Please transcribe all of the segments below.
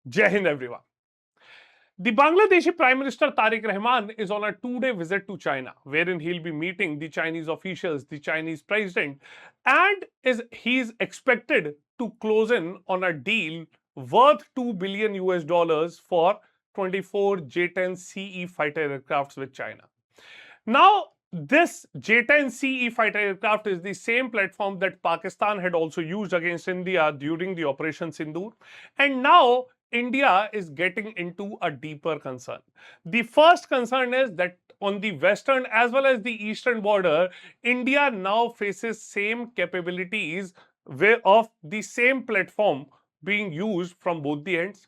Jai Hind, everyone. The Bangladeshi Prime Minister Tariq Rahman is on a two-day visit to China, wherein he'll be meeting the Chinese officials, the Chinese president, and he's expected to close in on a deal worth 2 billion US dollars for 24 J-10CE fighter aircrafts with China. Now, this J-10CE fighter aircraft is the same platform that Pakistan had also used against India during the Operation Sindoor, and now India is getting into a deeper concern. The first concern is that on the western as well as the eastern border, India now faces same capabilities of the same platform being used from both the ends.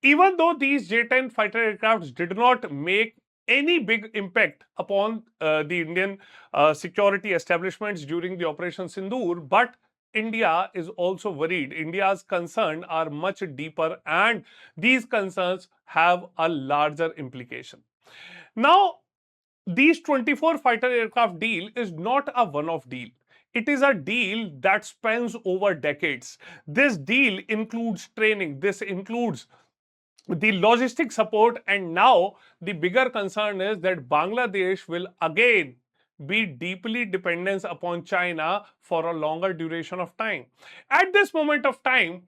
Even though these J-10 fighter aircrafts did not make any big impact upon the Indian security establishments during the Operation Sindoor, but India is also worried. India's concerns are much deeper, and these concerns have a larger implication. Now, these 24 fighter aircraft deal is not a one-off deal. It is a deal that spans over decades. This deal includes training, this includes the logistic support, and now the bigger concern is that Bangladesh will again be deeply dependent upon China for a longer duration of time. At this moment of time,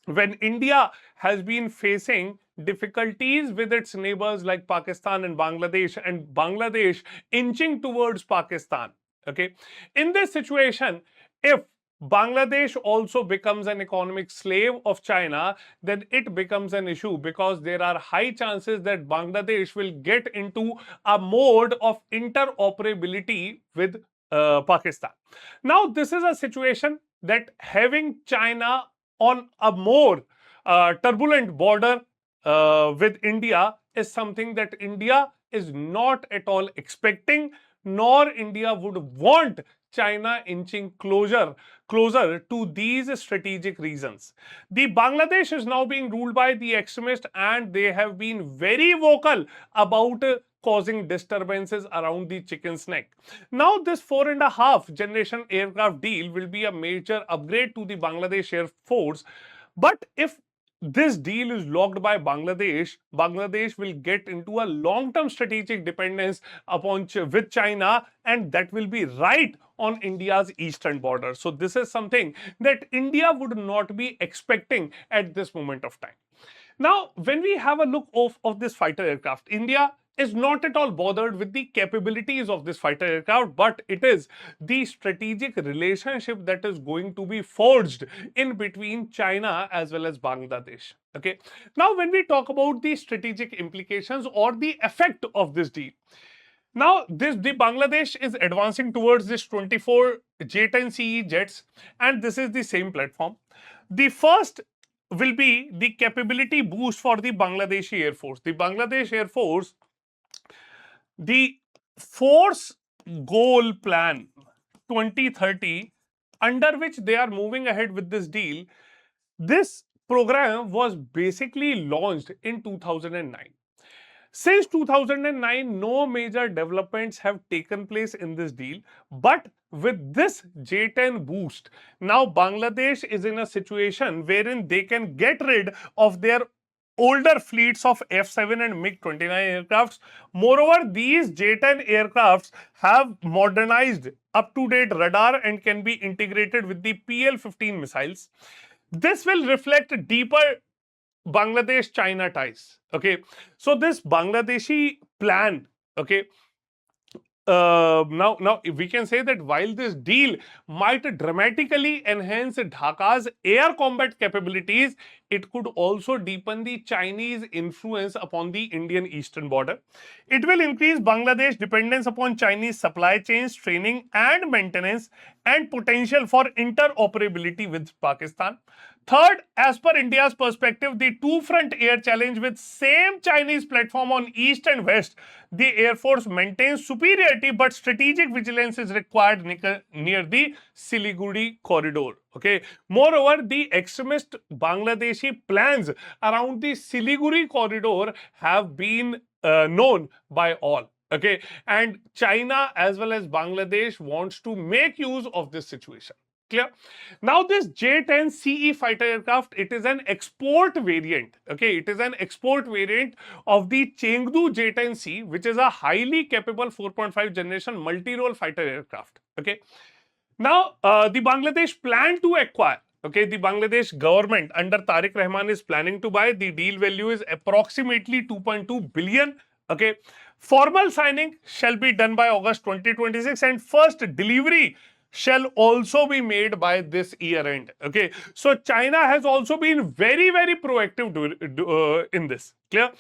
when India has been facing difficulties with its neighbors like Pakistan and Bangladesh inching towards Pakistan. Okay, in this situation, if Bangladesh also becomes an economic slave of China, then it becomes an issue because there are high chances that Bangladesh will get into a mode of interoperability with Pakistan. Now, this is a situation that having China on a more turbulent border with India is something that India is not at all expecting, nor India would want China inching closer to these strategic reasons. The Bangladesh is now being ruled by the extremists, and they have been very vocal about causing disturbances around the chicken's neck. Now, this 4.5 generation aircraft deal will be a major upgrade to the Bangladesh Air Force. But if this deal is locked by Bangladesh, Bangladesh will get into a long-term strategic dependence with China, and that will be right on India's eastern border. So this is something that India would not be expecting at this moment of time. Now, when we have a look of this fighter aircraft, India is not at all bothered with the capabilities of this fighter aircraft, but it is the strategic relationship that is going to be forged in between China as well as Bangladesh. Okay. Now, when we talk about the strategic implications or the effect of this deal, now the Bangladesh is advancing towards this 24 J-10CE jets, and this is the same platform. The first will be the capability boost for the Bangladeshi Air Force. The Bangladesh Air Force, the Force Goal Plan 2030, under which they are moving ahead with this deal, this program was basically launched in 2009. Since 2009, no major developments have taken place in this deal, but with this J-10 boost, now Bangladesh is in a situation wherein they can get rid of their older fleets of F-7 and MiG-29 aircrafts. Moreover, these J-10 aircrafts have modernized up-to-date radar and can be integrated with the PL-15 missiles. This will reflect deeper Bangladesh-China ties. Okay, so this Bangladeshi plan, okay, now we can say that while this deal might dramatically enhance Dhaka's air combat capabilities, it could also deepen the Chinese influence upon the Indian eastern border. It will increase Bangladesh dependence upon Chinese supply chains, training and maintenance, and potential for interoperability with Pakistan. Third, as per India's perspective, the two-front air challenge with same Chinese platform on east and west, the Air Force maintains superiority, but strategic vigilance is required near the Siliguri corridor. Okay. Moreover, the extremist Bangladeshi plans around the Siliguri corridor have been known by all. Okay, and China as well as Bangladesh wants to make use of this situation. Clear? Now this J-10CE fighter aircraft, it is an export variant. Okay, it is an export variant of the Chengdu J-10C, which is a highly capable 4.5 generation multi-role fighter aircraft. Okay. Now, the Bangladesh plan to acquire, okay, the Bangladesh government under Tariq Rahman is planning to buy. The deal value is approximately 2.2 billion. Okay, formal signing shall be done by August 2026, and first delivery shall also be made by this year end. Okay, so China has also been very, very proactive in this. Clear?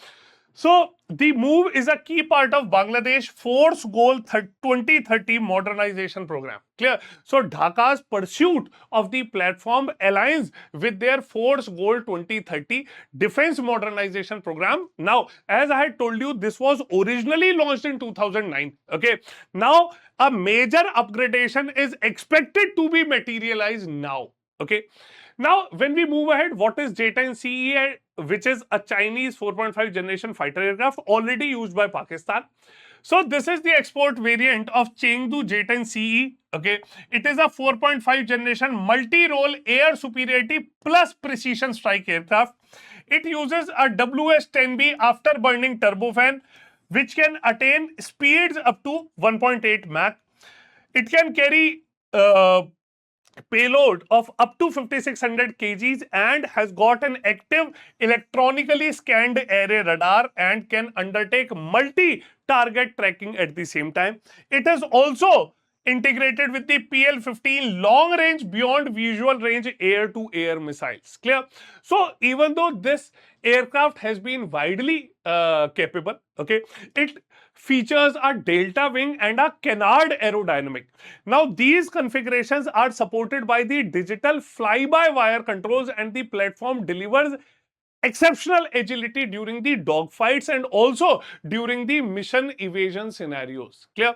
So the move is a key part of Bangladesh Force Goal 2030 modernization program. Clear? So Dhaka's pursuit of the platform aligns with their Force Goal 2030 defense modernization program. Now, as I had told you, this was originally launched in 2009. Okay. Now, a major upgradation is expected to be materialized now. Okay. Now, when we move ahead, what is J-10CE, which is a Chinese 4.5 generation fighter aircraft already used by Pakistan. So this is the export variant of Chengdu J-10CE. Okay, it is a 4.5 generation multi-role air superiority plus precision strike aircraft. It uses a WS-10B afterburning turbofan, which can attain speeds up to 1.8 Mach. It can carry payload of up to 5600 kgs and has got an active electronically scanned array radar and can undertake multi-target tracking at the same time. It is also integrated with the PL-15 long range beyond visual range air-to-air missiles. Clear? So even though this aircraft has been widely capable, okay, it features a delta wing and a canard aerodynamic. Now these configurations are supported by the digital fly-by-wire controls, and the platform delivers exceptional agility during the dogfights and also during the mission evasion scenarios. Clear?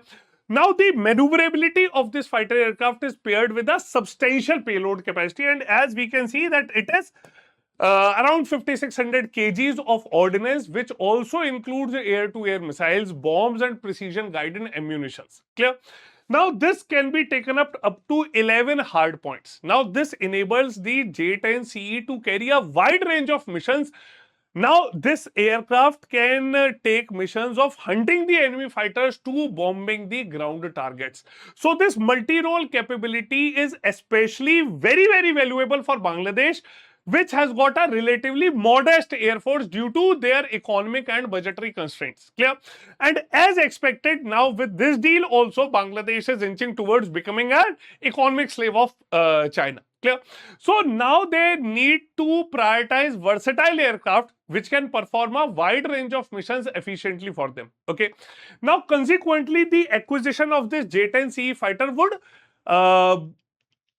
Now, the maneuverability of this fighter aircraft is paired with a substantial payload capacity, and as we can see that it is around 5600 kgs of ordnance, which also includes air-to-air missiles, bombs, and precision-guided ammunitions. Clear? Now, this can be taken up to 11 hard points. Now, this enables the J-10CE to carry a wide range of missions. Now, this aircraft can take missions of hunting the enemy fighters to bombing the ground targets. So, this multi-role capability is especially very, very valuable for Bangladesh, which has got a relatively modest air force due to their economic and budgetary constraints. Clear? And as expected, now with this deal also, Bangladesh is inching towards becoming an economic slave of China. Clear? So now they need to prioritize versatile aircraft which can perform a wide range of missions efficiently for them. Okay. Now, consequently, the acquisition of this J-10CE fighter would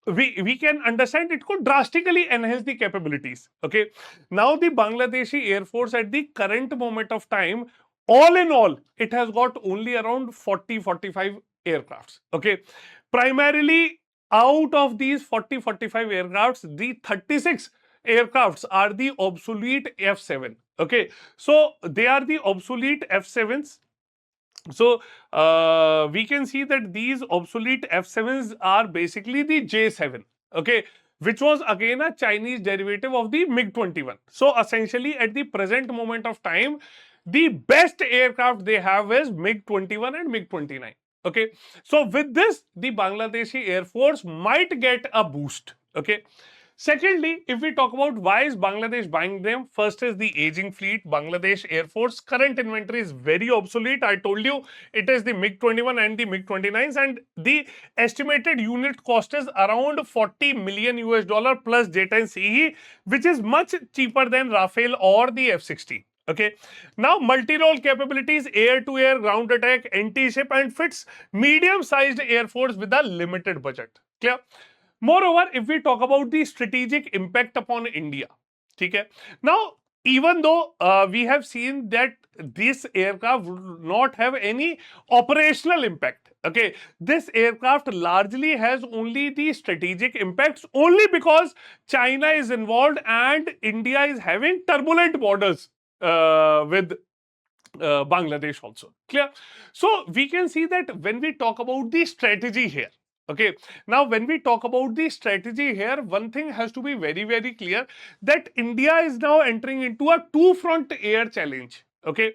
we can understand it could drastically enhance the capabilities. Okay. Now, the Bangladeshi Air Force at the current moment of time, all in all, it has got only around 40-45 aircrafts. Okay. Primarily, out of these 40-45 aircrafts, the 36 aircrafts are the obsolete F-7. Okay. So, they are the obsolete F-7s. So we can see that these obsolete F-7s are basically the J-7, okay, which was again a Chinese derivative of the MiG-21. So essentially at the present moment of time, the best aircraft they have is MiG-21 and MiG-29. Okay, so with this, the Bangladeshi Air Force might get a boost. Okay. Secondly, if we talk about why is Bangladesh buying them, first is the aging fleet. Bangladesh Air Force current inventory is very obsolete. I told you it is the MiG-21 and the MiG-29s, and the estimated unit cost is around 40 million US dollar plus J-10CE, which is much cheaper than Rafale or the F-16. Okay. Now, multi-role capabilities, air-to-air, ground attack, anti-ship, and fits medium-sized air force with a limited budget. Clear? Moreover, if we talk about the strategic impact upon India, okay, now even though we have seen that this aircraft would not have any operational impact, okay, this aircraft largely has only the strategic impacts only because China is involved and India is having turbulent borders with Bangladesh also. Clear? So we can see that when we talk about the strategy here, Okay, now when we talk about the strategy here, one thing has to be very, very clear that India is now entering into a two-front air challenge. Okay,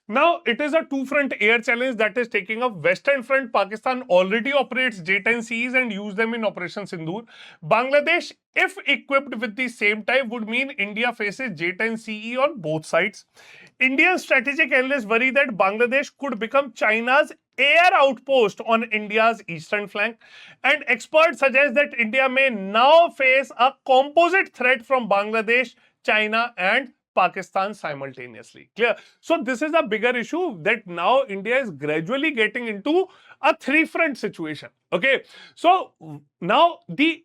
now it is a two-front air challenge that is taking up. Western front, Pakistan already operates J-10CEs and use them in Operation Sindoor. Bangladesh, if equipped with the same type, would mean India faces J-10CE on both sides. Indian strategic analysts worry that Bangladesh could become China's air outpost on India's eastern flank, and experts suggest that India may now face a composite threat from Bangladesh, China, and Pakistan simultaneously. Clear? So this is a bigger issue that now India is gradually getting into a three-front situation. Okay, so now the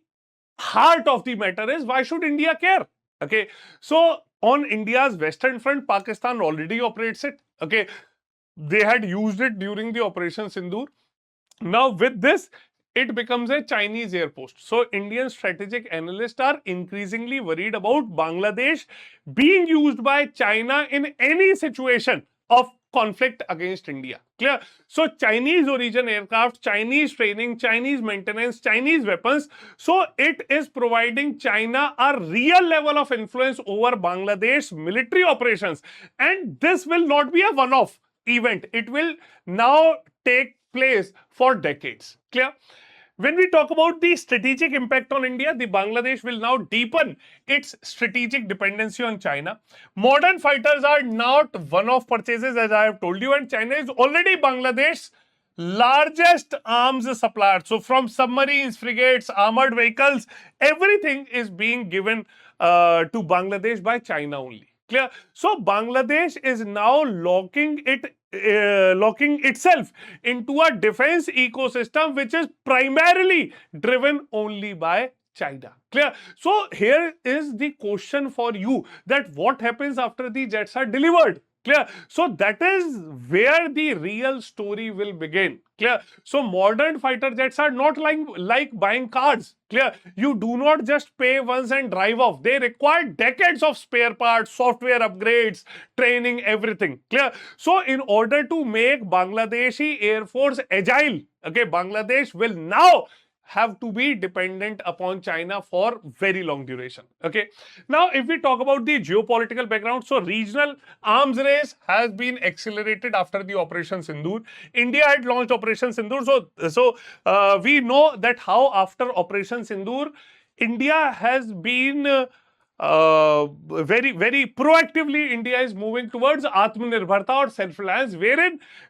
heart of the matter is, why should India care? Okay, so on India's western front, Pakistan already operates it. Okay, they had used it during the Operation Sindoor. Now with this, it becomes a Chinese air post. So Indian strategic analysts are increasingly worried about Bangladesh being used by China in any situation of conflict against India. Clear? So Chinese origin aircraft, Chinese training, Chinese maintenance, Chinese weapons. So it is providing China a real level of influence over Bangladesh military operations. And this will not be a one-off event. It will now take place for decades. Clear? When we talk about the strategic impact on India, the Bangladesh will now deepen its strategic dependency on China. Modern fighters are not one-off purchases, as I have told you, and China is already Bangladesh's largest arms supplier. So from submarines, frigates, armored vehicles, everything is being given to Bangladesh by China only. Clear? So Bangladesh is now locking itself into a defense ecosystem which is primarily driven only by China. Clear? So here is the question for you, that what happens after the jets are delivered? Clear? So that is where the real story will begin. Clear? So modern fighter jets are not like buying cars. Clear? You do not just pay once and drive off. They require decades of spare parts, software upgrades, training, everything. Clear? So in order to make Bangladeshi Air Force agile, okay, Bangladesh will now have to be dependent upon China for very long duration. Okay. Now, if we talk about the geopolitical background, so regional arms race has been accelerated after the Operation Sindoor. India had launched Operation Sindoor. So we know that how after Operation Sindoor, India has been very proactively, India is moving towards Atmanirbharta or self-reliance,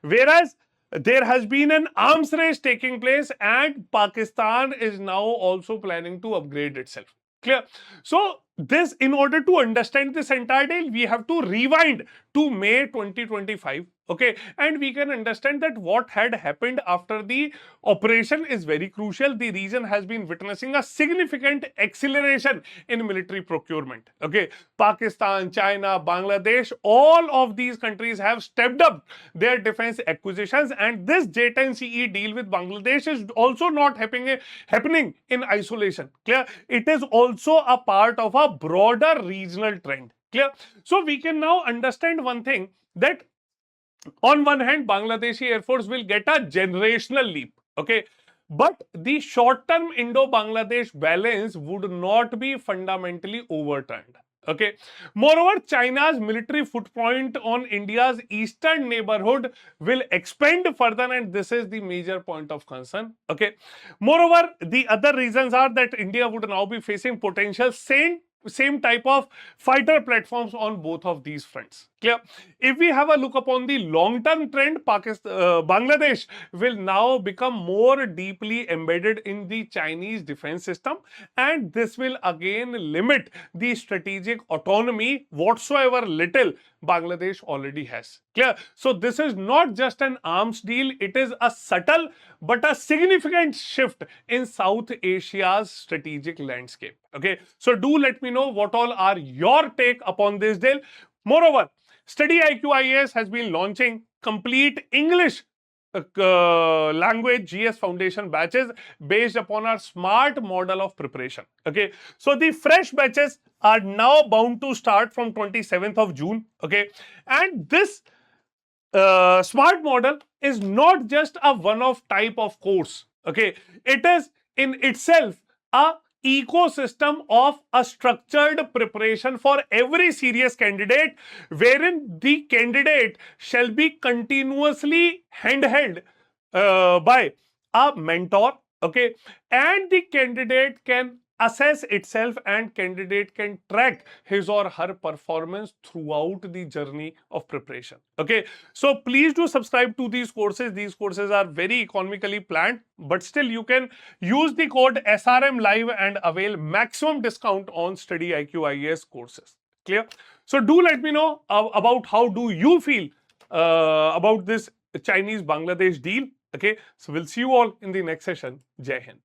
whereas there has been an arms race taking place and Pakistan is now also planning to upgrade itself. Clear? So this, in order to understand this entire deal, we have to rewind to May 2025. Okay, and we can understand that what had happened after the operation is very crucial. The region has been witnessing a significant acceleration in military procurement. Okay, Pakistan, China, Bangladesh, all of these countries have stepped up their defense acquisitions, and this J-10CE deal with Bangladesh is also not happening in isolation. Clear? It is also a part of a broader regional trend. Clear? So we can now understand one thing, that on one hand, Bangladeshi Air Force will get a generational leap. Okay. But the short-term Indo-Bangladesh balance would not be fundamentally overturned. Okay. Moreover, China's military footprint on India's eastern neighborhood will expand further, and this is the major point of concern. Okay. Moreover, the other reasons are that India would now be facing potential same type of fighter platforms on both of these fronts. Clear? If we have a look upon the long-term trend, Bangladesh will now become more deeply embedded in the Chinese defense system, and this will again limit the strategic autonomy whatsoever little Bangladesh already has. Clear? So this is not just an arms deal, it is a subtle but a significant shift in South Asia's strategic landscape. Okay, so do let me know what all are your take upon this deal. Moreover, StudyIQ IAS has been launching complete English language GS foundation batches based upon our smart model of preparation. Okay, so the fresh batches are now bound to start from 27th of June. Okay, and this smart model is not just a one-off type of course. Okay, it is in itself a ecosystem of a structured preparation for every serious candidate, wherein the candidate shall be continuously handheld by a mentor. Okay, and the candidate can assess itself, and candidate can track his or her performance throughout the journey of preparation. Okay, so please do subscribe to these courses. These courses are very economically planned, but still you can use the code SRM live and avail maximum discount on Study IQ IAS courses. Clear? So do let me know about how do you feel about this Chinese Bangladesh deal. Okay, so we'll see you all in the next session. Jai Hind.